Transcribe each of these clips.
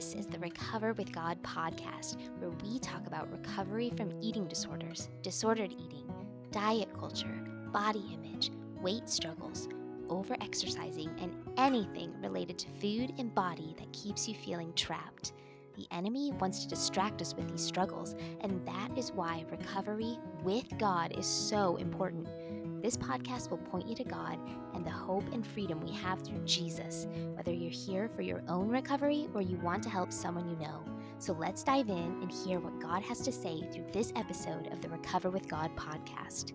This is the Recover with God podcast, where we talk about recovery from eating disorders, disordered eating, diet culture, body image, weight struggles, over-exercising, and anything related to food and body that keeps you feeling trapped. The enemy wants to distract us with these struggles, and that is why recovery with God is so important. This podcast will point you to God and the hope and freedom we have through Jesus, whether you're here for your own recovery or you want to help someone you know. So let's dive in and hear what God has to say through this episode of the Recover with God podcast.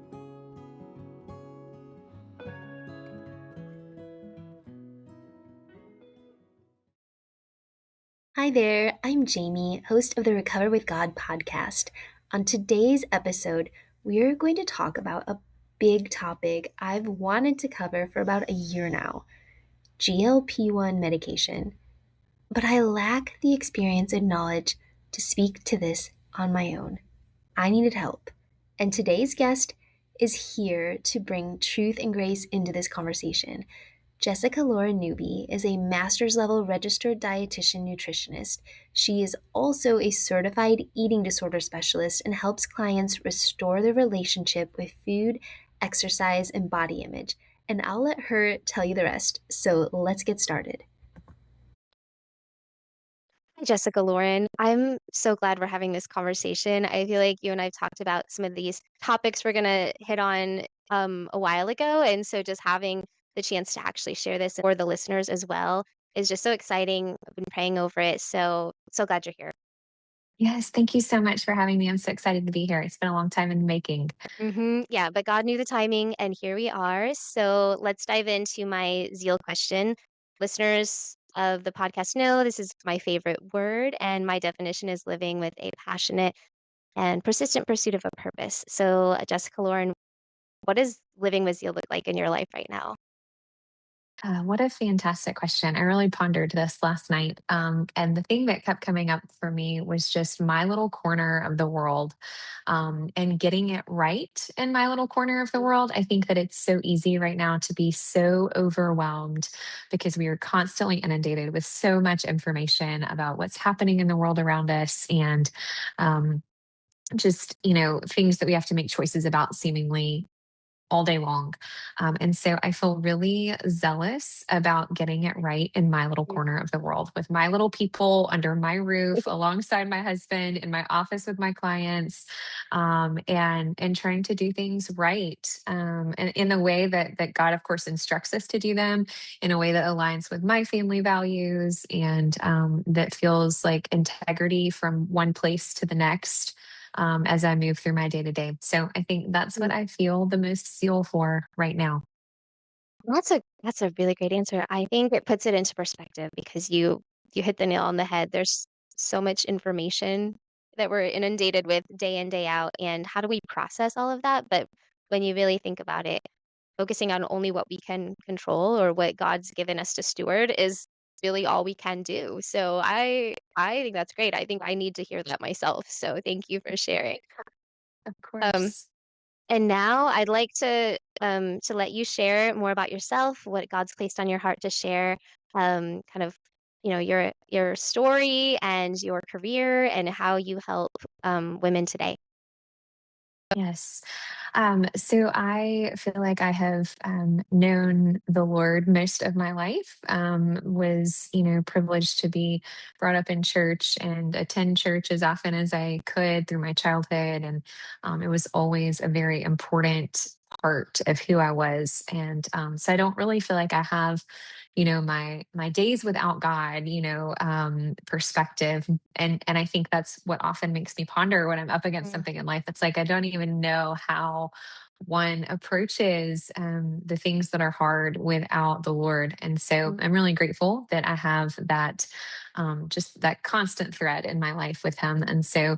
Hi there, I'm Jayme, host of the Recover with God podcast. On today's episode, we're going to talk about a big topic I've wanted to cover for about a year now: GLP-1 medication. But I lack the experience and knowledge to speak to this on my own. I needed help, and today's guest is here to bring truth and grace into this conversation. Jessica-Lauren Newby is a master's level registered dietitian nutritionist. She is also a certified eating disorder specialist and helps clients restore their relationship with food, exercise, and body image. And I'll let her tell you the rest. So let's get started. Hi, Jessica-Lauren. I'm so glad we're having this conversation. I feel like you and I've talked about some of these topics we're going to hit on a while ago. And so just having the chance to actually share this for the listeners as well is just so exciting. I've been praying over it. So glad you're here. Yes, thank you so much for having me. I'm so excited to be here. It's been a long time in the making. Yeah, but God knew the timing, and here we are. So let's dive into my zeal question. Listeners of the podcast know this is my favorite word, and my definition is living with a passionate and persistent pursuit of a purpose. So, Jessica-Lauren, what does living with zeal look like in your life right now? What a fantastic question. I really pondered this last night. And the thing that kept coming up for me was just my little corner of the world, and getting it right in my little corner of the world. I think that it's so easy right now to be so overwhelmed because we are constantly inundated with so much information about what's happening in the world around us. And just, things that we have to make choices about seemingly all day long. And so I feel really zealous about getting it right in my little Mm. corner of the world with my little people under my roof, alongside my husband, in my office with my clients, and trying to do things right, and in a way that God, of course, instructs us to do them, in a way that aligns with my family values, and that feels like integrity from one place to the next, as I move through my day to day. So I think that's what I feel the most zeal for right now. That's a really great answer. I think it puts it into perspective because you hit the nail on the head. There's so much information that we're inundated with day in, day out, and how do we process all of that? But when you really think about it, focusing on only what we can control or what God's given us to steward is really all we can do. So I think that's great. I think I need to hear that myself. So thank you for sharing. Of Um, course. and now I'd like to let you share more about yourself, what God's placed on your heart to share, kind of, your story and your career and how you help women today. Yes. So I feel like I have known the Lord most of my life. Was privileged to be brought up in church and attend church as often as I could through my childhood, and it was always a very important part of who I was. And so I don't really feel like I have, my days without God, perspective, and I think that's what often makes me ponder when I'm up against Mm. something in life. It's like I don't even know how one approaches the things that are hard without the Lord. And so Mm. I'm really grateful that I have that, just that constant thread in my life with Him. And so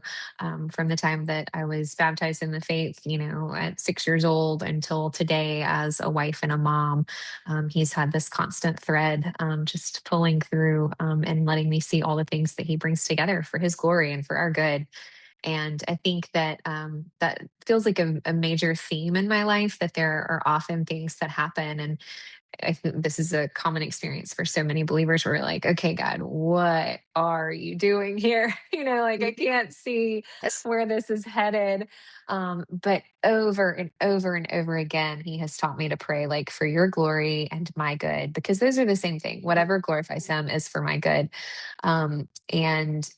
from the time that I was baptized in the faith, at 6 years old until today as a wife and a mom, He's had this constant thread, just pulling through, and letting me see all the things that He brings together for His glory and for our good. And I think that feels like a major theme in my life that there are often things that happen, and I think this is a common experience for so many believers where we're like, okay, God, what are you doing here? Like I Mhm. can't see Yes. where this is headed. But over and over and over again, he has taught me to pray like for your glory and my good, because those are the same thing. Whatever glorifies him is for my good. And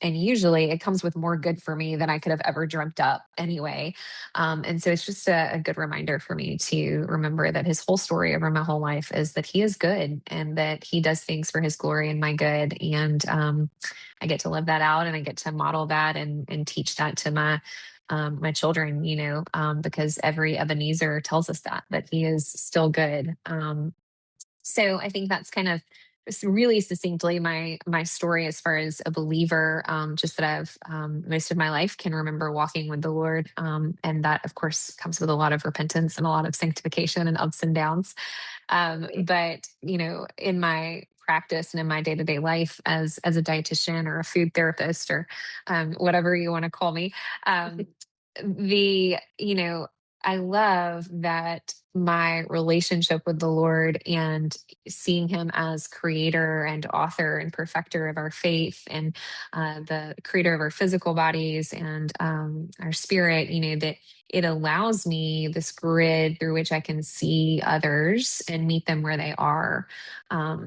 usually it comes with more good for me than I could have ever dreamt up anyway. And so it's just a good reminder for me to remember that his whole story over my whole life is that he is good and that he does things for his glory and my good. And I get to live that out, and I get to model that and teach that to my children, because every Ebenezer tells us that he is still good. So I think that's kind of really succinctly my story as far as a believer, just that I've most of my life can remember walking with the Lord, and that of course comes with a lot of repentance and a lot of sanctification and ups and downs. But in my practice and in my day-to-day life as a dietitian or a food therapist or whatever you want to call me, um, the I love that my relationship with the Lord and seeing him as creator and author and perfecter of our faith, and the creator of our physical bodies and our spirit, that it allows me this grid through which I can see others and meet them where they are.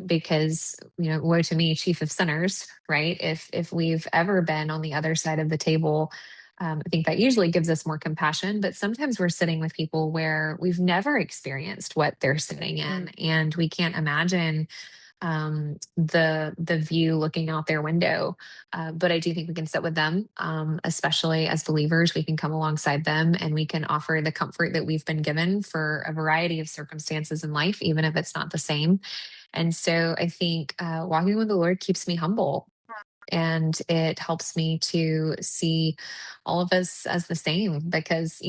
Because, woe to me, chief of sinners, right? If we've ever been on the other side of the table, I think that usually gives us more compassion, but sometimes we're sitting with people where we've never experienced what they're sitting in, Mm. and we can't imagine the view looking out their window. But I do think we can sit with them, especially as believers. We can come alongside them, and we can offer the comfort that we've been given for a variety of circumstances in life, even if it's not the same. And so I think walking with the Lord keeps me humble, and it helps me to see all of us as the same, because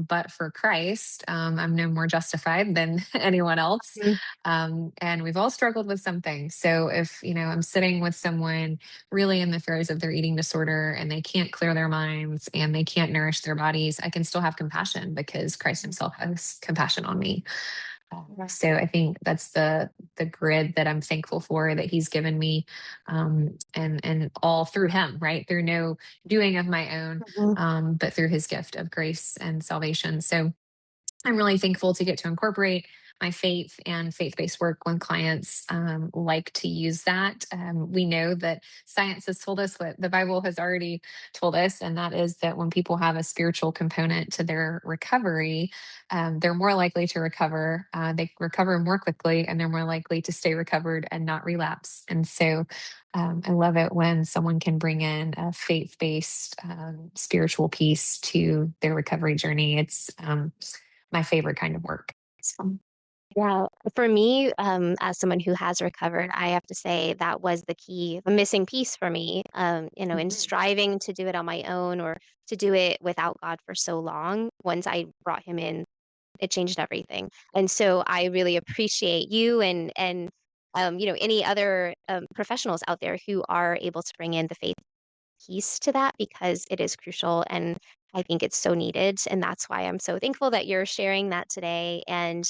but for Christ, I'm no more justified than anyone else. Mhm. And we've all struggled with something. So if I'm sitting with someone really in the throes of their eating disorder and they can't clear their minds and they can't nourish their bodies, I can still have compassion because Christ himself has compassion on me. So I think that's the grid that I'm thankful for that he's given me, and all through him, right? Through no doing of my own, Mhm. but through his gift of grace and salvation. So I'm really thankful to get to incorporate my faith and faith-based work when clients like to use that. We know that science has told us what the Bible has already told us, and that is that when people have a spiritual component to their recovery, they're more likely to recover. They recover more quickly, and they're more likely to stay recovered and not relapse. And so I love it when someone can bring in a faith-based spiritual piece to their recovery journey. It's my favorite kind of work. So, Yeah, for me, as someone who has recovered, I have to say that was the missing piece for me. In mhm. striving to do it on my own or to do it without God for so long. Once I brought Him in, it changed everything. And so I really appreciate you and any other professionals out there who are able to bring in the faith piece to that because it is crucial and I think it's so needed. And that's why I'm so thankful that you're sharing that today. And,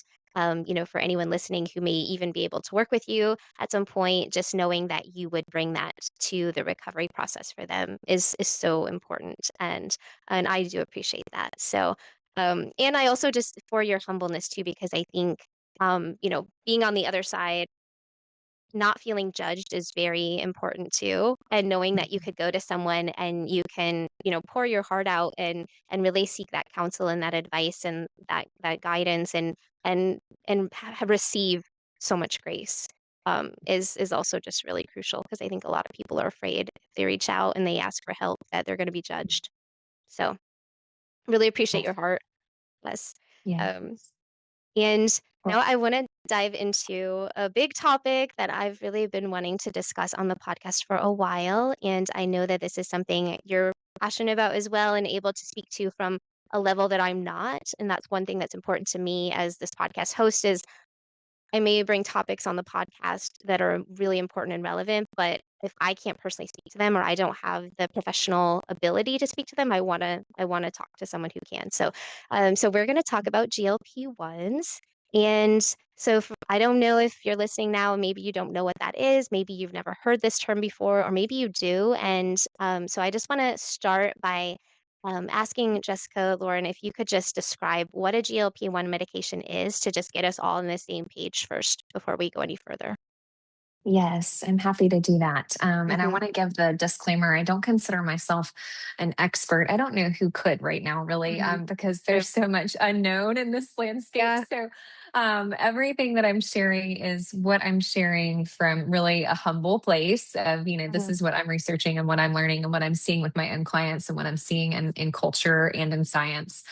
for anyone listening who may even be able to work with you at some point, just knowing that you would bring that to the recovery process for them is so important. And I do appreciate that. So, and I also just for your humbleness too, because I think, being on the other side not feeling judged is very important too, and knowing that you could go to someone and you can, pour your heart out and really seek that counsel and that advice and that guidance and receive so much grace is also just really crucial because I think a lot of people are afraid if they reach out and they ask for help that they're going to be judged. So really appreciate Yes. your heart, Les. Yeah. Um, and Well, now I want to dive into a big topic that I've really been wanting to discuss on the podcast for a while. And I know that this is something you're passionate about as well and able to speak to from a level that I'm not. And that's one thing that's important to me as this podcast host is I may bring topics on the podcast that are really important and relevant, but if I can't personally speak to them or I don't have the professional ability to speak to them, I wanna talk to someone who can. So we're gonna talk about GLP-1s. And so I don't know if you're listening now, and maybe you don't know what that is. Maybe you've never heard this term before, or maybe you do. And so I just want to start by asking Jessica-Lauren if you could just describe what a GLP-1 medication is to just get us all on the same page first before we go any further. Yes, I'm happy to do that. And I Hmm. want to give the disclaimer, I don't consider myself an expert. I don't know who could right now, really, Hmm. because True. there's so much unknown in this landscape. Yeah. So everything that I'm sharing is what I'm sharing from really a humble place of, this Hmm. is what I'm researching and what I'm learning and what I'm seeing with my own clients and what I'm seeing in culture and in science.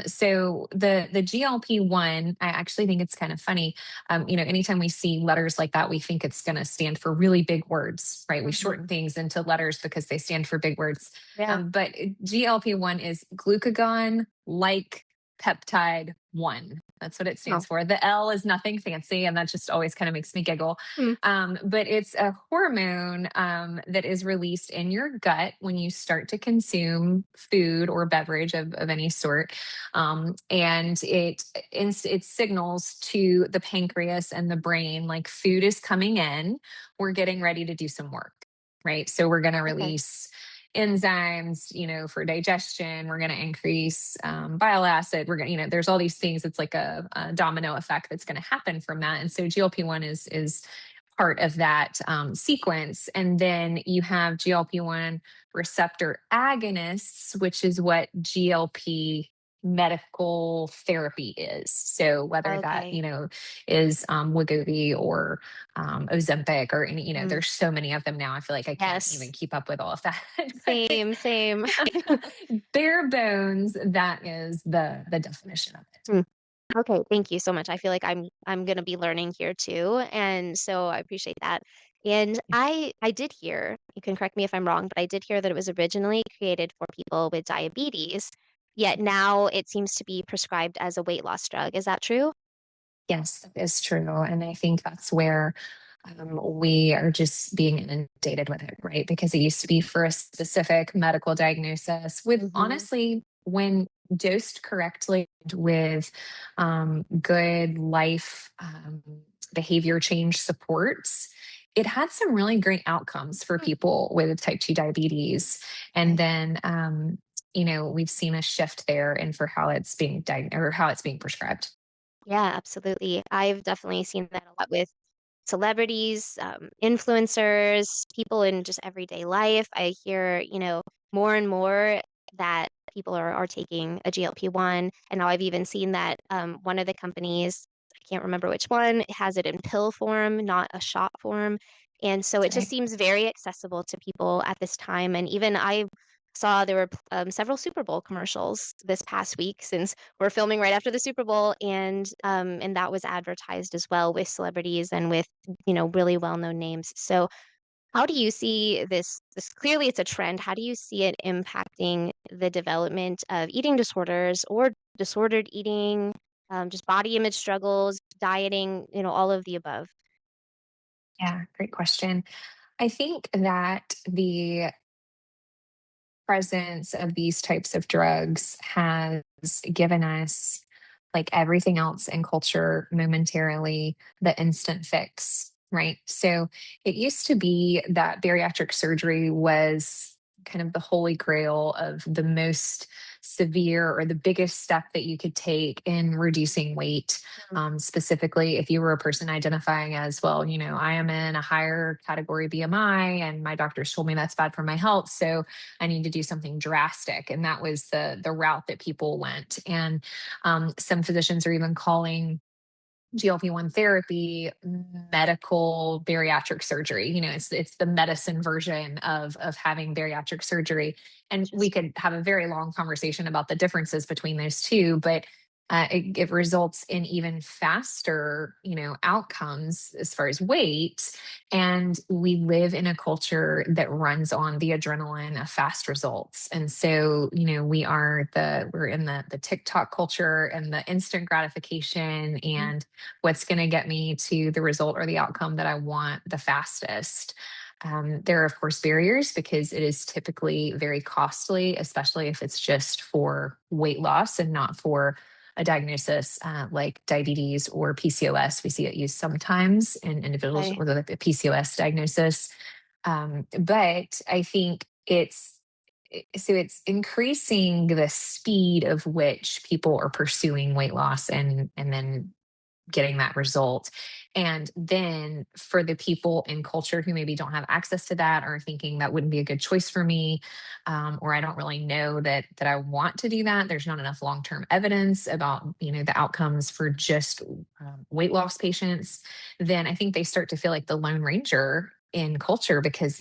So the GLP-1, I actually think it's kind of funny. Anytime we see letters like that, we think it's going to stand for really big words, right? We Hmm. shorten things into letters because they stand for big words. Yeah. But GLP-1 is glucagon like peptide 1. That's what it Oh. stands for. The L is nothing fancy, and that just always kind of makes me giggle. Hmm. But it's a hormone that is released in your gut when you start to consume food or beverage of any sort. And it signals to the pancreas and the brain like food is coming in, we're getting ready to do some work, right? So we're going to Okay. release enzymes, for digestion. We're going to increase bile acid. We're going to, there's all these things. It's like a domino effect that's going to happen from that. And so GLP-1 is part of that sequence. And then you have GLP-1 receptor agonists, which is what GLP medical therapy is. So whether that, Okay. is Wegovy or Ozempic or any, Mm. there's so many of them now. I feel like I can't even Yes. keep up with all of that. Same, same. But bare bones, that is the definition of it. Hmm. Okay, thank you so much. I feel like I'm gonna be learning here too, and so I appreciate that. And I did hear, you can correct me if I'm wrong, but I did hear that it was originally created for people with diabetes, yet now it seems to be prescribed as a weight loss drug. Is that true? Yes, that is true. And I think that's where we are just being inundated with it, right? Because it used to be for a specific medical diagnosis with Hmm. honestly, when dosed correctly with good life behavior change supports, it had some really great outcomes for people with type 2 diabetes. And Okay. then, we've seen a shift there and for how it's being or how it's being prescribed. Yeah, absolutely. I've definitely seen that a lot with celebrities, influencers, people in just everyday life. I hear, more and more that people are taking a GLP-1. And now I've even seen that one of the companies, I can't remember which one, has it in pill form, not a shot form. And so it That's just right. seems very accessible to people at this time. And even I saw there were several Super Bowl commercials this past week since we're filming right after the Super Bowl, and that was advertised as well with celebrities and with really well known names. So how do you see this clearly it's a trend. How do you see it impacting the development of eating disorders or disordered eating, just body image struggles, dieting, all of the above? Yeah, great question. I think that the presence of these types of drugs has given us, like everything else in culture, momentarily the instant fix, right? So it used to be that bariatric surgery was kind of the holy grail of the most severe or the biggest step that you could take in reducing weight. Mm. Specifically, if you were a person identifying as, well, I am in a higher category BMI and my doctors told me that's bad for my health. So I need to do something drastic. And that was the route that people went. And some physicians are even calling GLP-1 therapy medical bariatric surgery. It's the medicine version of having bariatric surgery. And we Interesting. could have a very long conversation about the differences between those two, but it results in even faster, outcomes as far as weight. And we live in a culture that runs on the adrenaline of fast results. And so, we're in the TikTok culture and the instant gratification Mm. and what's going to get me to the result or the outcome that I want the fastest. There are, of course, barriers because it is typically very costly, especially if it's just for weight loss and not for a diagnosis like diabetes or PCOS. We see it used sometimes in individuals Okay. with a PCOS diagnosis. But I think it's increasing the speed of which people are pursuing weight loss and then getting that result. And then for the people in culture who maybe don't have access to that or thinking that wouldn't be a good choice for me, or I don't really know that I want to do that. There's not enough long-term evidence about the outcomes for just weight loss patients. Then I think they start to feel like the Lone Ranger in culture because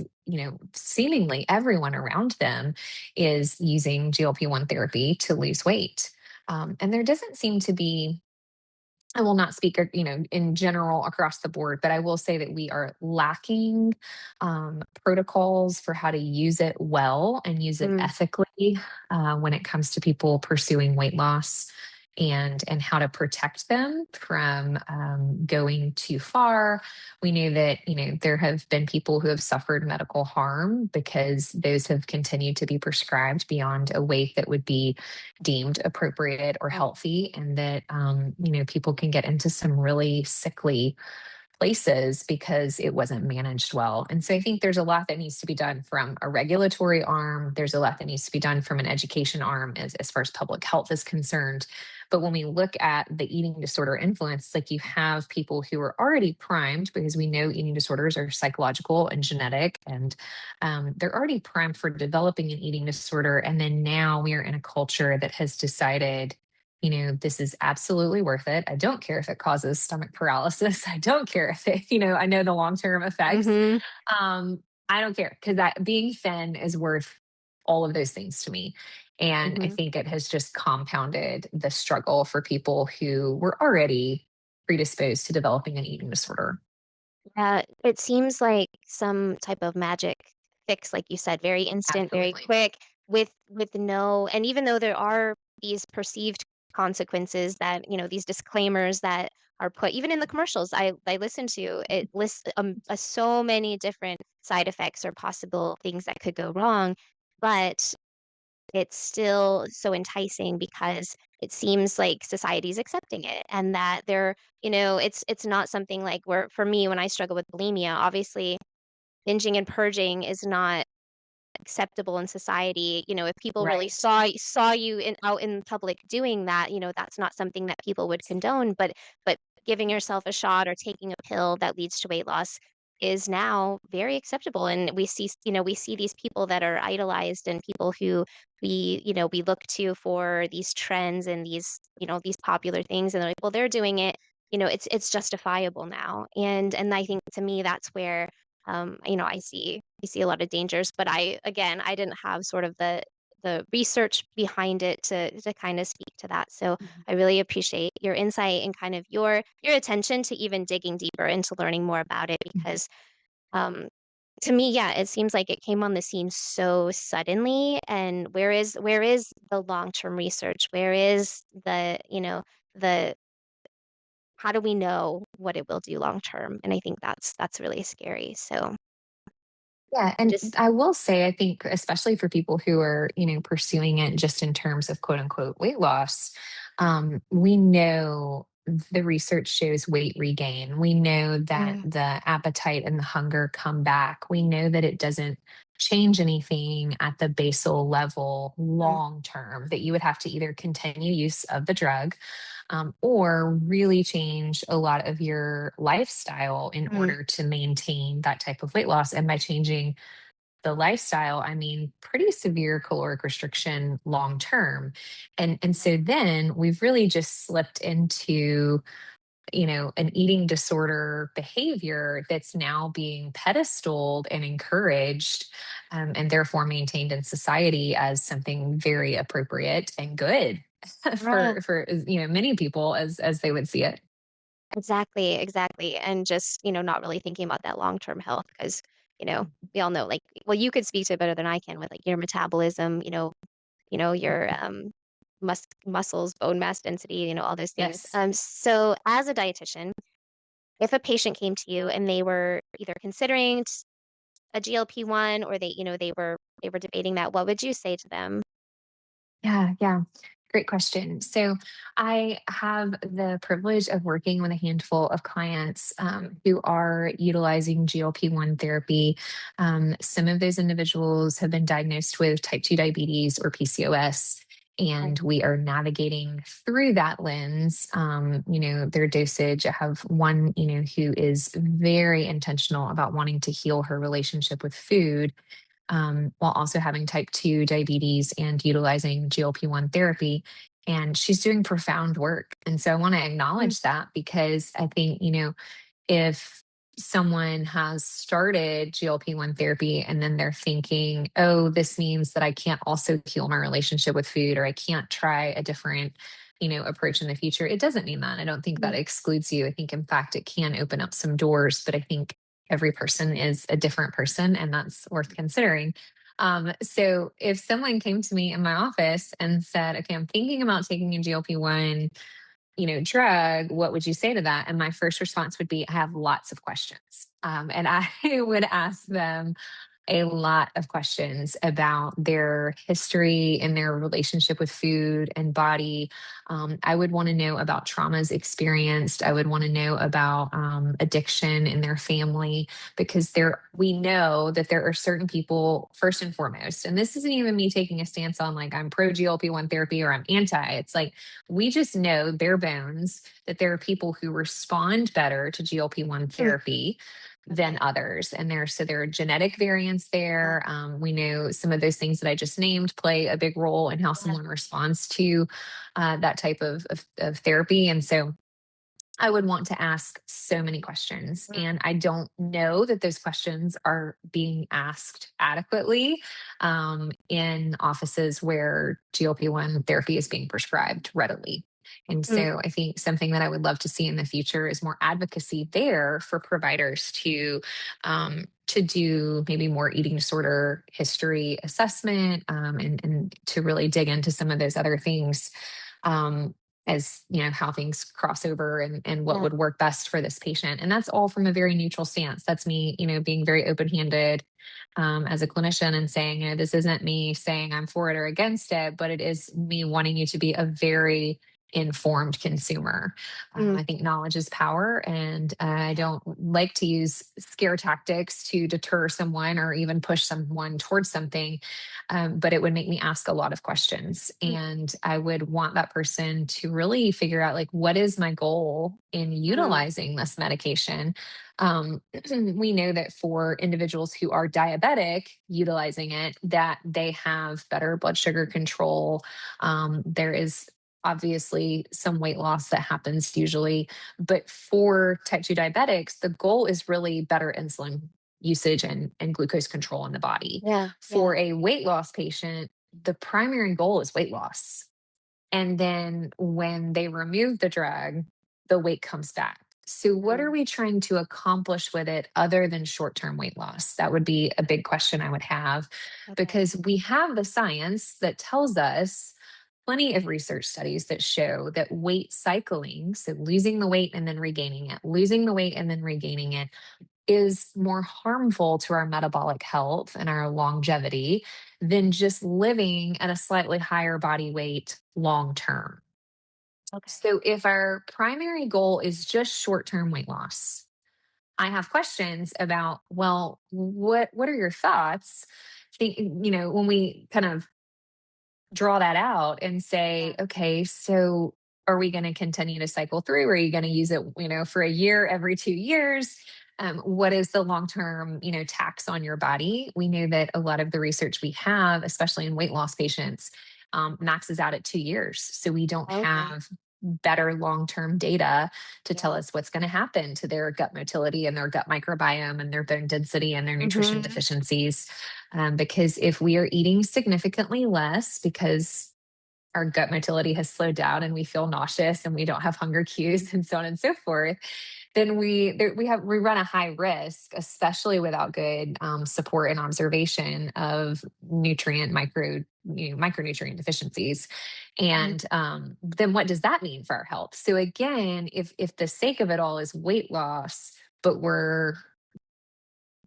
seemingly everyone around them is using GLP-1 therapy to lose weight. And there doesn't seem to be, I will not speak, in general across the board, but I will say that we are lacking protocols for how to use it well and use it Mm. ethically when it comes to people pursuing weight loss and how to protect them from going too far. We know that there have been people who have suffered medical harm because those have continued to be prescribed beyond a weight that would be deemed appropriate or Oh. healthy, and that people can get into some really sickly places because it wasn't managed well. And so I think there's a lot that needs to be done from a regulatory arm. There's a lot that needs to be done from an education arm as far as public health is concerned. But when we look at the eating disorder influence, it's like you have people who are already primed because we know eating disorders are psychological and genetic, and they're already primed for developing an eating disorder. And then now we are in a culture that has decided this is absolutely worth it. I don't care if it causes stomach paralysis. I don't care if it, I know the long term effects. Mm-hmm. I don't care because that being thin is worth all of those things to me. And I Mm-hmm. think it has just compounded the struggle for people who were already predisposed to developing an eating disorder. Yeah, it seems like some type of magic fix, like you said, very instant, very Absolutely. quick, with no, and even though there are these perceived consequences that, these disclaimers that are put even in the commercials I listen to, it lists so many different side effects or possible things that could go wrong, but it's still so enticing because it seems like society's accepting it and that it's not something like where for me when I struggle with bulimia, obviously binging and purging is not acceptable in society. If people really Right. saw you out in public doing that, that's not something that people would condone. But giving yourself a shot or taking a pill that leads to weight loss is now very acceptable. And we see these people that are idolized and people who we look to for these trends and these popular things. And they're like, well, they're doing it. It's justifiable now. And I think to me that's where I see a lot of dangers, but I didn't have sort of the research behind it to kind of speak to that. So Mhm. I really appreciate your insight and kind of your attention to even digging deeper into learning more about it Mhm. because um to me, yeah, it seems like it came on the scene so suddenly. And where is the long-term research? Where is the how do we know what it will do long term? And I think that's really scary. So Yeah, I and just I will say, I think, especially for people who are, pursuing it just in terms of quote unquote weight loss, we know the research shows weight regain. We know that Mm, the appetite and the hunger come back. We know that it doesn't change anything at the basal level mm, long term, that you would have to either continue use of the drug or really change a lot of your lifestyle in mm. order to maintain that type of weight loss. And by changing the lifestyle, I mean pretty severe caloric restriction long term. And so then we've really just slipped into an eating disorder behavior that's now being pedestaled and encouraged, and therefore maintained in society as something very appropriate and good Yeah, for many people as they would see it. exactly, exactly. And just, not really thinking about that long-term health because, we all know like well, you could speak to it better than I can with like your metabolism, your muscles, bone mass density, all those things. Yes. So as a dietitian, if a patient came to you and they were either considering a GLP-1 or they were debating that, what would you say to them? Yeah, yeah. Great question. So, I have the privilege of working with a handful of clients who are utilizing GLP-1 therapy. Some of those individuals have been diagnosed with type 2 diabetes or PCOS. Okay. And we are navigating through that lens, their dosage. I have one, who is very intentional about wanting to heal her relationship with food while also having type 2 diabetes and utilizing GLP-1 therapy. And she's doing profound work. And so I want to Mm, acknowledge that because I think, if someone has started GLP-1 therapy and then they're thinking, oh, this means that I can't also heal my relationship with food or I can't try a different approach in the future. It doesn't mean that. I don't think that mm, excludes you. I think in fact it can open up some doors, but I think every person is a different person and that's worth considering. So if someone came to me in my office and said, okay, I'm thinking about taking a GLP-1 drug, what would you say to that? And my first response would be, I have lots of questions. And I would ask them a lot of questions about their history and their relationship with food and body. I would want to know about traumas experienced. I would want to know about addiction in their family because we know that there are certain people, first and foremost, and this isn't even me taking a stance on like I'm pro GLP-1 therapy or I'm anti. It's like we just know bare bones that there are people who respond better to GLP-1 mm, therapy than okay. others. And there are genetic variants Yeah. there. We know some of those things that I just named play a big role in how Yeah. someone responds to that type of therapy. And so I would want to ask so many questions. Mm, And I don't know that those questions are being asked adequately in offices where GLP-1 therapy is being prescribed readily. And mm, so I think something that I would love to see in the future is more advocacy there for providers to do maybe more eating disorder history assessment and to really dig into some of those other things. Um, as how things cross over and what yeah. would work best for this patient, and that's all from a very neutral stance. That's me being very open-handed as a clinician and saying, this isn't me saying I'm for it or against it, but it is me wanting you to be a very informed consumer. Mm, I think knowledge is power, and I yeah. don't like to use scare tactics to deter someone or even push someone towards something. But it would make me ask a lot of questions. Mm, And I would want that person to really figure out, like, what is my goal in mm, utilizing this medication? We know that for individuals who are diabetic utilizing it, that they have better blood sugar control. There is obviously some weight loss that happens usually, but for type 2 diabetics, the goal is really better insulin usage and glucose control in the body. yeah. Yeah. For a weight loss patient, the primary goal is weight loss. And then when they remove the drug, the weight comes back. So, what are Mm, we trying to accomplish with it other than short term weight loss? That would be a big question I would have okay. because we have the science that tells us plenty of research studies that show that weight cycling, so losing the weight and then regaining it, losing the weight and then regaining it, is more harmful to our metabolic health and our longevity than just living at a slightly higher body weight long term. Okay. So, if our primary goal is just short term weight loss, I have questions about, well, what are your thoughts? Think, when we kind of draw that out and Yeah. say, okay, so are we going to continue to cycle through? Are you going to use it, for a year, every 2 years? What is the long term, tax on your body? We know that a lot of the research we have, especially in weight loss patients, maxes out at 2 years. So we don't Okay. have better long term data to tell Yeah. us what's going to happen to their gut motility and their gut microbiome and their bone density and their nutrition Mhm. deficiencies. Because if we are eating significantly less because our gut motility has slowed down and we feel nauseous and we don't have hunger cues and so on and so forth, then we run a high risk, especially without good support and observation of micronutrient deficiencies. Mm, And then what does that mean for our health? So again, if the sake of it all is weight loss, but we're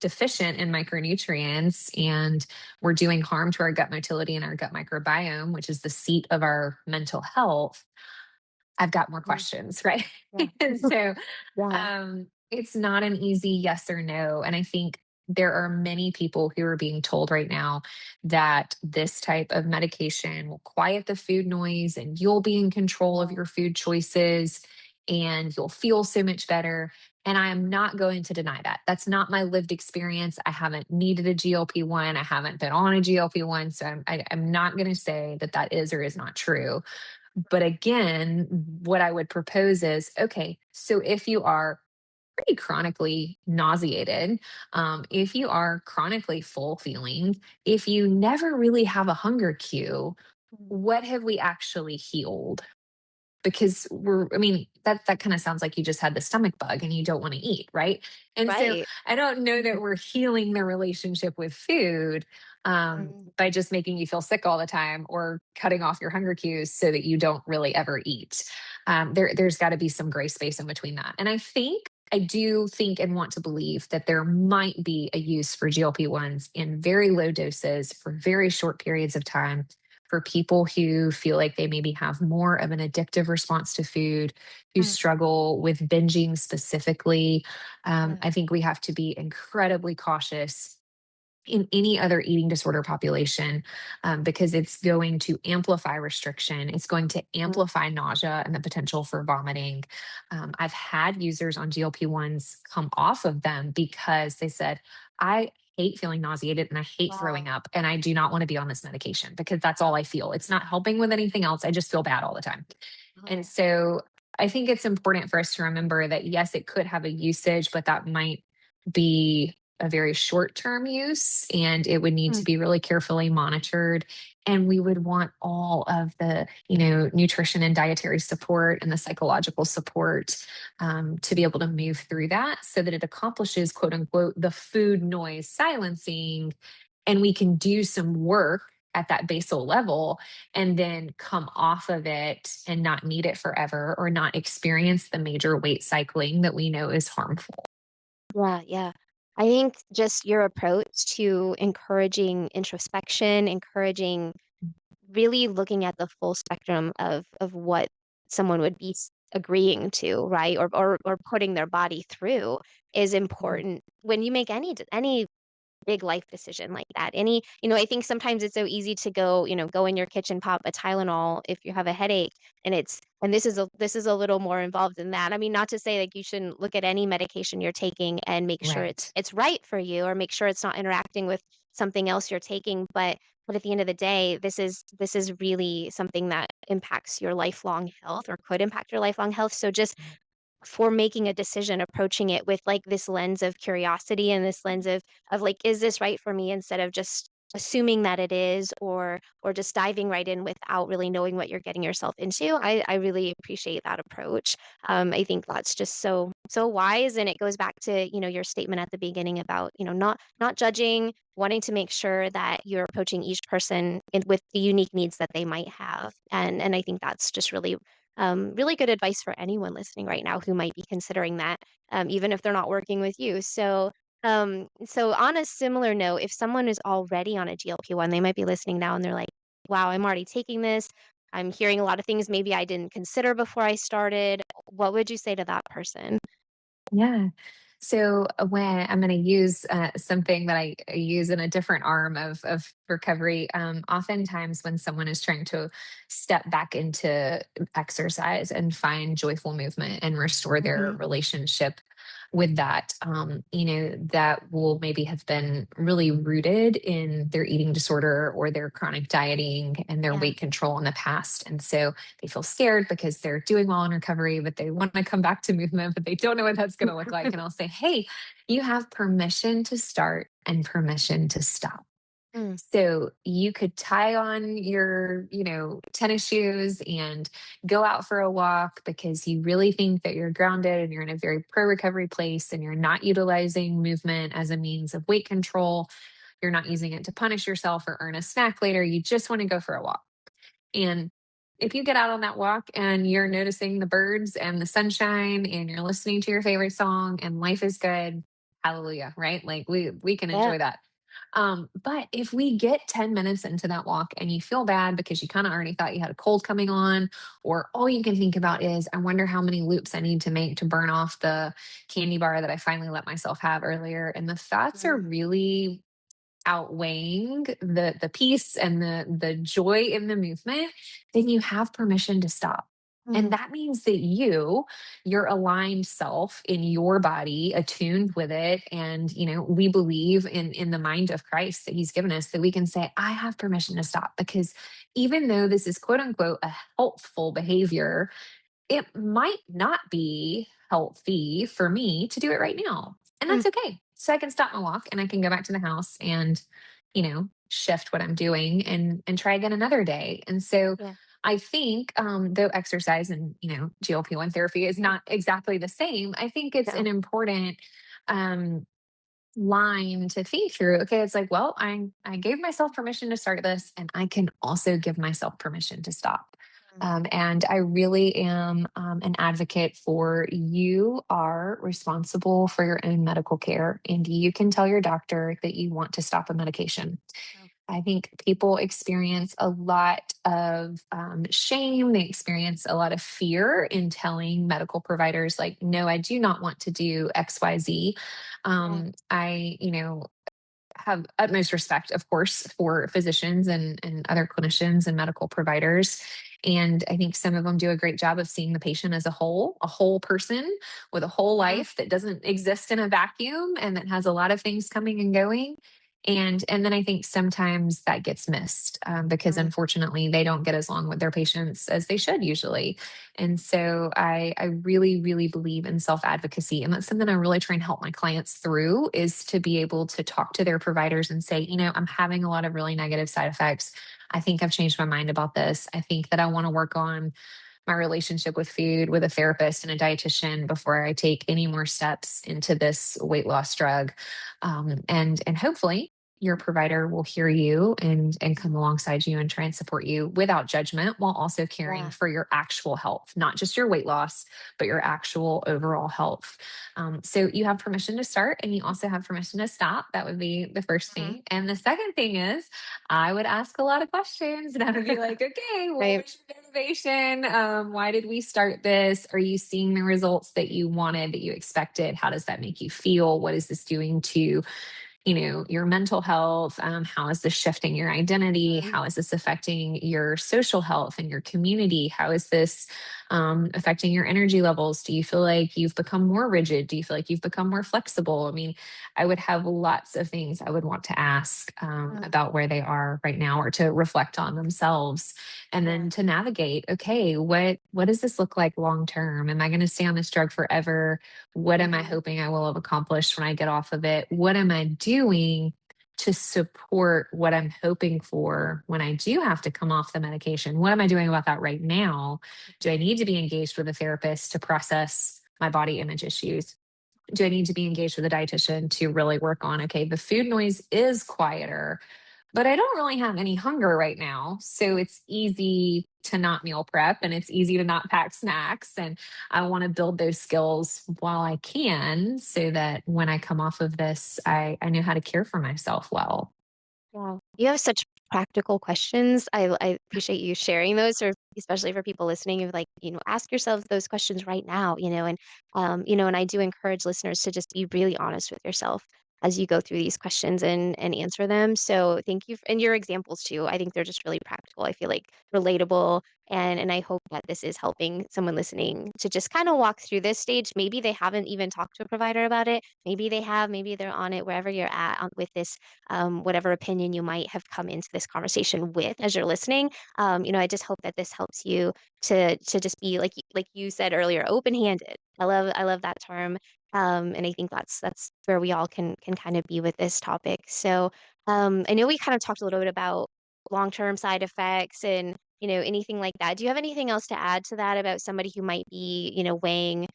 deficient in micronutrients and we're doing harm to our gut motility and our gut microbiome, which is the seat of our mental health, I've got more Mm, questions, right? yeah. And so Yeah. it's not an easy yes or no. And I think there are many people who are being told right now that this type of medication will quiet the food noise and you'll be in control of Wow. your food choices and you'll feel so much better. And I am not going to deny that. That's not my lived experience. I haven't needed a GLP-1. I haven't been on a GLP-1. So I'm not going to say that that is or is not true. But again, what I would propose is okay, so if you are pretty chronically nauseated, if you are chronically full feeling, if you never really have a hunger cue, Mm, what have we actually healed? Because I mean, that kind of sounds like you just had the stomach bug and you don't want to eat, right? And so right. I don't know that we're healing the relationship with food Mm, by just making you feel sick all the time or cutting off your hunger cues so that you don't really ever eat. There's got to be some gray space in between that. And I do think and want to believe that there might be a use for GLP-1s in very low doses for very short periods of time for people who feel like they maybe have more of an addictive response to food, who mm, struggle with binging specifically. yeah. I think we have to be incredibly cautious in any other eating disorder population because it's going to amplify restriction. It's going to Mm, amplify nausea and the potential for vomiting. I've had users on GLP-1s come off of them because they said, I hate feeling nauseated and I hate throwing wow. up and I do not want to be on this medication because that's all I feel. It's not helping with anything else. I just feel bad all the time. And Oh. so I think it's important for us to remember that yes, it could have a usage, but that might be a very short term use and it would need Mm, to be really carefully monitored. And we would want all of the, nutrition and dietary support and the psychological support to be able to move through that so that it accomplishes, quote unquote, the food noise silencing. And we can do some work at that basal level and then come off of it and not need it forever or not experience the major weight cycling that we know is harmful. yeah, yeah. I think just your approach to encouraging introspection, encouraging really looking at the full spectrum of what someone would be agreeing to, right? Or putting their body through is important when you make any big life decision like that. I think sometimes it's so easy to go in your kitchen, pop a Tylenol if you have a headache, and this is a little more involved than that. I mean, not to say like you shouldn't look at any medication you're taking and make sure it's Right. it's right for you or make sure it's not interacting with something else you're taking, but at the end of the day, this is really something that impacts your lifelong health or could impact your lifelong health. So just for making a decision, approaching it with, like, this lens of curiosity and this lens of, like, "Is this right for me?" Instead of just assuming that it is or just diving right in without really knowing what you're getting yourself into. I really appreciate that approach. I think that's just so wise, and it goes back to your statement at the beginning about not judging, wanting to make sure that you're approaching each person with the unique needs that they might have, and I think that's just really good advice for anyone listening right now who might be considering that, even if they're not working with you. So on a similar note, if someone is already on a GLP-1, they might be listening now and they're like, wow, I'm already taking this. I'm hearing a lot of things maybe I didn't consider before I started. What would you say to that person? Yeah. So when I'm going to use something that I use in a different arm of recovery, oftentimes when someone is trying to step back into exercise and find joyful movement and restore their Mhm. relationship with that, that will maybe have been really rooted in their eating disorder or their chronic dieting and their Yeah. weight control in the past. And so they feel scared because they're doing well in recovery, but they want to come back to movement, but they don't know what that's going to look like. And I'll say, hey, you have permission to start and permission to stop. Mm, So you could tie on your, tennis shoes and go out for a walk because you really think that you're grounded and you're in a very pro recovery place and you're not utilizing movement as a means of weight control. You're not using it to punish yourself or earn a snack later. You just want to go for a walk. And if you get out on that walk and you're noticing the birds and the sunshine and you're listening to your favorite song and life is good, hallelujah, right? Like we can Yeah. enjoy that. But if we get 10 minutes into that walk and you feel bad because you kind of already thought you had a cold coming on, or all you can think about is, I wonder how many loops I need to make to burn off the candy bar that I finally let myself have earlier. And the thoughts are Mhm. really outweighing the peace and the joy in the movement, then you have permission to stop. And Mhm. that means that your aligned self in your body, attuned with it, and we believe in the mind of Christ that He's given us, that we can say, I have permission to stop, because even though this is quote unquote a helpful behavior, it might not be healthy for me to do it right now. And Mm. that's okay. So I can stop my walk and I can go back to the house and, shift what I'm doing and try again another day. And so Yeah. I think, though exercise and, GLP-1 therapy is not exactly the same, I think it's No. an important um, line to think through. Okay, it's like, well, I gave myself permission to start this, and I can also give myself permission to stop. Mm. And I really am an advocate for, you are responsible for your own medical care, and you can tell your doctor that you want to stop a medication. Oh. I think people experience a lot of shame. They experience a lot of fear in telling medical providers, like, no, I do not want to do XYZ. Yeah. I, have utmost respect, of course, for physicians and other clinicians and medical providers. And I think some of them do a great job of seeing the patient as a whole person with a whole Mhm. life that doesn't exist in a vacuum and that has a lot of things coming and going. And then I think sometimes that gets missed, because Mm. unfortunately they don't get as long with their patients as they should usually. And so I really, really believe in self advocacy. And that's something I really try and help my clients through, is to be able to talk to their providers and say, I'm having a lot of really negative side effects. I think I've changed my mind about this. I think that I want to work on my relationship with food with a therapist and a dietitian before I take any more steps into this weight loss drug. And hopefully your provider will hear you and come alongside you and try and support you without judgment, while also caring Yeah. for your actual health, not just your weight loss, but your actual overall health. So you have permission to start, and you also have permission to stop. That would be the first Mhm. thing. And the second thing is, I would ask a lot of questions, and I would be like, okay, what Right. was your motivation? Why did we start this? Are you seeing the results that you wanted, that you expected? How does that make you feel? What is this doing to your mental health? How is this shifting your identity? Mhm. How is this affecting your social health and your community? How is this affecting your energy levels? Do you feel like you've become more rigid? Do you feel like you've become more flexible? I mean, I would have lots of things I would want to ask Mm. about where they are right now, or to reflect on themselves, and Yeah. then to navigate, okay, what does this look like long term? Am I going to stay on this drug forever? What am I Mhm. hoping I will have accomplished when I get off of it? What am I doing to support what I'm hoping for when I do have to come off the medication? What am I doing about that right now? Do I need to be engaged with a therapist to process my body image issues? Do I need to be engaged with a dietitian to really work on, okay, the food noise is quieter, but I don't really have any hunger right now. So it's easy to not meal prep, and it's easy to not pack snacks. And I want to build those skills while I can, so that when I come off of this, I know how to care for myself well. Wow. You have such practical questions. I appreciate you sharing those, or especially for people listening, of like, ask yourself those questions right now, and I do encourage listeners to just be really honest with yourself as you go through these questions and answer them. So thank you, and your examples too. I think they're just really practical. I feel like relatable, and I hope that this is helping someone listening to just kind of walk through this stage. Maybe they haven't even talked to a provider about it. Maybe they have, maybe they're on it, wherever you're at with this, whatever opinion you might have come into this conversation with as you're listening. I just hope that this helps you to just be like you said earlier, open handed. I love that term, and I think that's where we all can kind of be with this topic. So I know we kind of talked a little bit about long term side effects and anything like that. Do you have anything else to add to that about somebody who might be weighing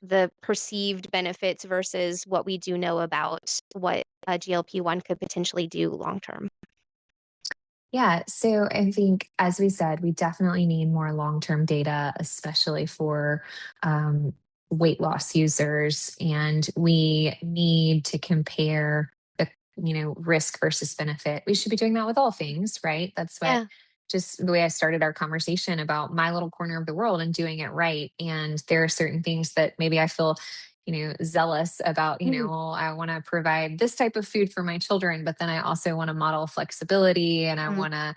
the perceived benefits versus what we do know about what a GLP-1 could potentially do long term? Yeah, so I think, as we said, we definitely need more long term data, especially for weight loss users, and we need to compare the risk versus benefit. We should be doing that with all things, right? That's what Yeah. just the way I started our conversation about my little corner of the world and doing it right. And there are certain things that maybe I feel zealous about. Mhm. Well, I want to provide this type of food for my children, but then I also want to model flexibility, and I Mhm. want to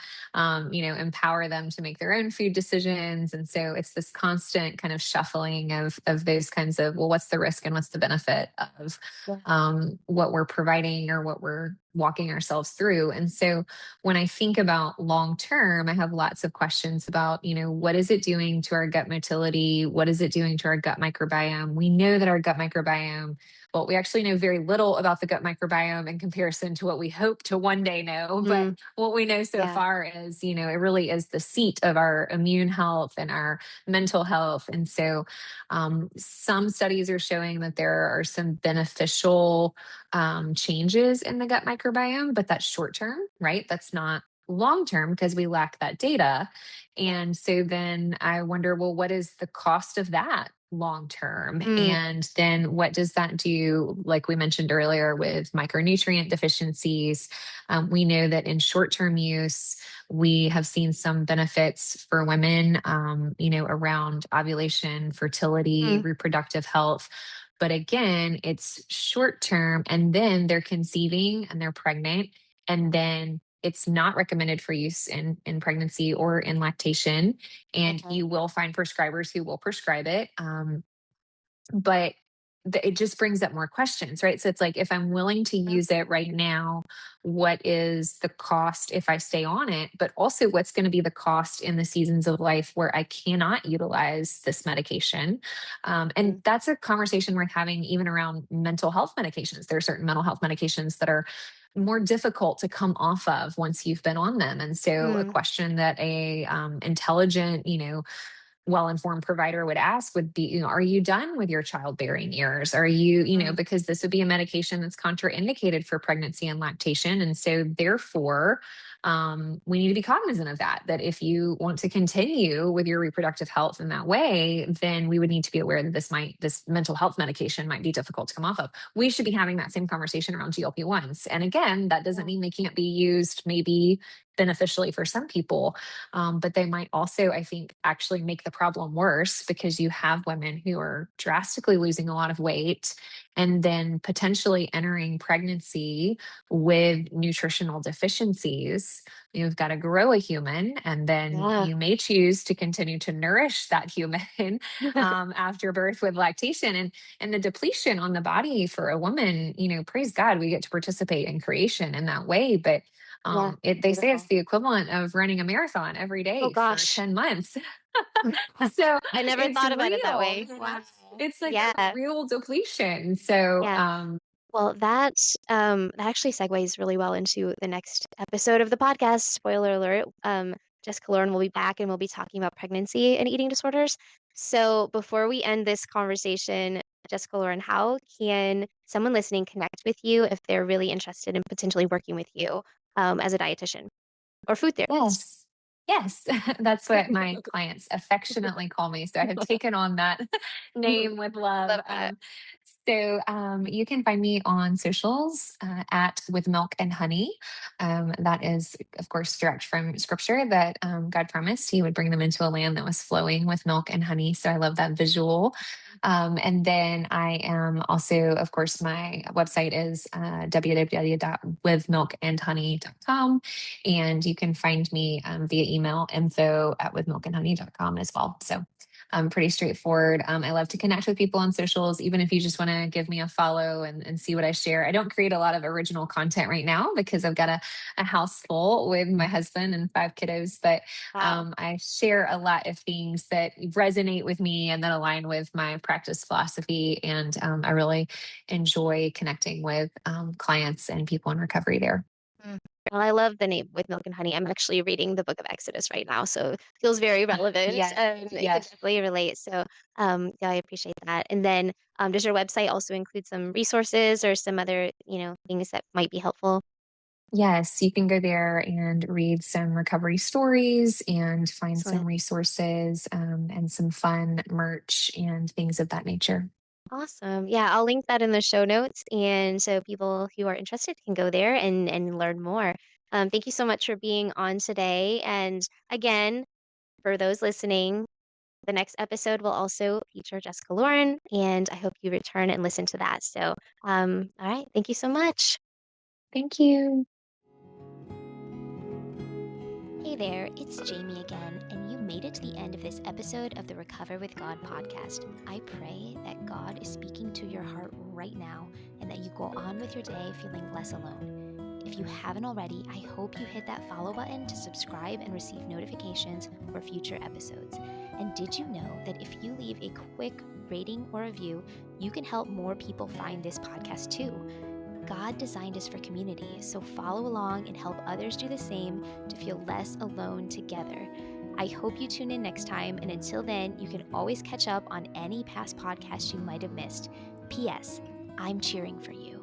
empower them to make their own food decisions. And so it's this constant kind of shuffling of those kinds of, well, what's the risk and what's the benefit of Yeah. what we're providing or what we're walking ourselves through. And so when I think about long term, I have lots of questions about, what is it doing to our gut motility? What is it doing to our gut microbiome? We know that our gut microbiome, well, we actually know very little about the gut microbiome in comparison to what we hope to one day know. But Mm. what we know so Yeah. far is, it really is the seat of our immune health and our mental health. And so some studies are showing that there are some beneficial changes in the gut microbiome, but that's short term, right? That's not long term because we lack that data. Yeah. And so then I wonder, well, what is the cost of that long term? Mm. And then what does that do, like we mentioned earlier, with micronutrient deficiencies? We know that in short term use, we have seen some benefits for women, around ovulation, fertility, Mm. reproductive health. But again, it's short term, and then they're conceiving and they're pregnant, and then it's not recommended for use in pregnancy or in lactation. And Okay. you will find prescribers who will prescribe it. But it just brings up more questions, right? So it's like, if I'm willing to Mhm. use it right now, what is the cost if I stay on it? But also, what's going to be the cost in the seasons of life where I cannot utilize this medication? And Mm. that's a conversation worth having, even around mental health medications. There are certain mental health medications that are more difficult to come off of once you've been on them. And so a Mm. question that a intelligent, well-informed provider would ask would be, are you done with your childbearing years? Are you, Mm. because this would be a medication that's contraindicated for pregnancy and lactation. And so therefore, we need to be cognizant of that if you want to continue with your reproductive health in that way, then we would need to be aware that this mental health medication might be difficult to come off of. We should be having that same conversation around GLP-1s. And again, that doesn't Yeah. mean they can't be used maybe beneficially for some people, but they might also, I think, actually make the problem worse, because you have women who are drastically losing a lot of weight and then potentially entering pregnancy with nutritional deficiencies. You've got to grow a human, and then Yeah. you may choose to continue to nourish that human after birth with lactation. And the depletion on the body for a woman, praise God, we get to participate in creation in that way. But Yeah. they say it's Beautiful. the equivalent of running a marathon every Oh day for gosh. 10 months. So I never it's thought about it that real. way. Wow. It's like a Yeah. real depletion. So, Yeah. Well, that actually segues really well into the next episode of the podcast. Spoiler alert. Jessica Lauren will be back and we'll be talking about pregnancy and eating disorders. So before we end this conversation, Jessica Lauren, how can someone listening connect with you if they're really interested in potentially working with you as a dietitian or food therapist? yes. Yes, that's what my clients affectionately call me. So I have taken on that name with love. Love that. You can find me on socials at With Milk and Honey. That is, of course, direct from scripture that God promised He would bring them into a land that was flowing with milk and honey. So I love that visual. And then I am also, of course, my website is www.withmilkandhoney.com. And you can find me via email, info@withmilkandhoney.com as well. So pretty straightforward. I love to connect with people on socials, even if you just want to give me a follow and see what I share. I don't create a lot of original content right now because I've got a house full with my husband and 5 kiddos, but Wow. I share a lot of things that resonate with me and that align with my practice philosophy. And I really enjoy connecting with clients and people in recovery there. Mm. Well, I love the name With Milk and Honey. I'm actually reading the book of Exodus right now, so it feels very relevant. Yes, I could yes. definitely relate. So, yeah, I appreciate that. And then, does your website also include some resources or some other, things that might be helpful? Yes, you can go there and read some recovery stories and find some Excellent. resources and some fun merch and things of that nature. Awesome. Yeah, I'll link that in the show notes, and so people who are interested can go there and learn more. Thank you so much for being on today. And again, for those listening, the next episode will also feature Jessica Lauren, and I hope you return and listen to that. So, all right, thank you so much. Thank you. Hey there, it's Jayme again, and you made it to the end of this episode of the Recover with God podcast. I pray that God is speaking to your heart right now and that you go on with your day feeling less alone. If you haven't already, I hope you hit that follow button to subscribe and receive notifications for future episodes. And did you know that if you leave a quick rating or review, you can help more people find this podcast too? God designed us for community, so follow along and help others do the same to feel less alone together. I hope you tune in next time, and until then, you can always catch up on any past podcasts you might have missed. P.S. I'm cheering for you.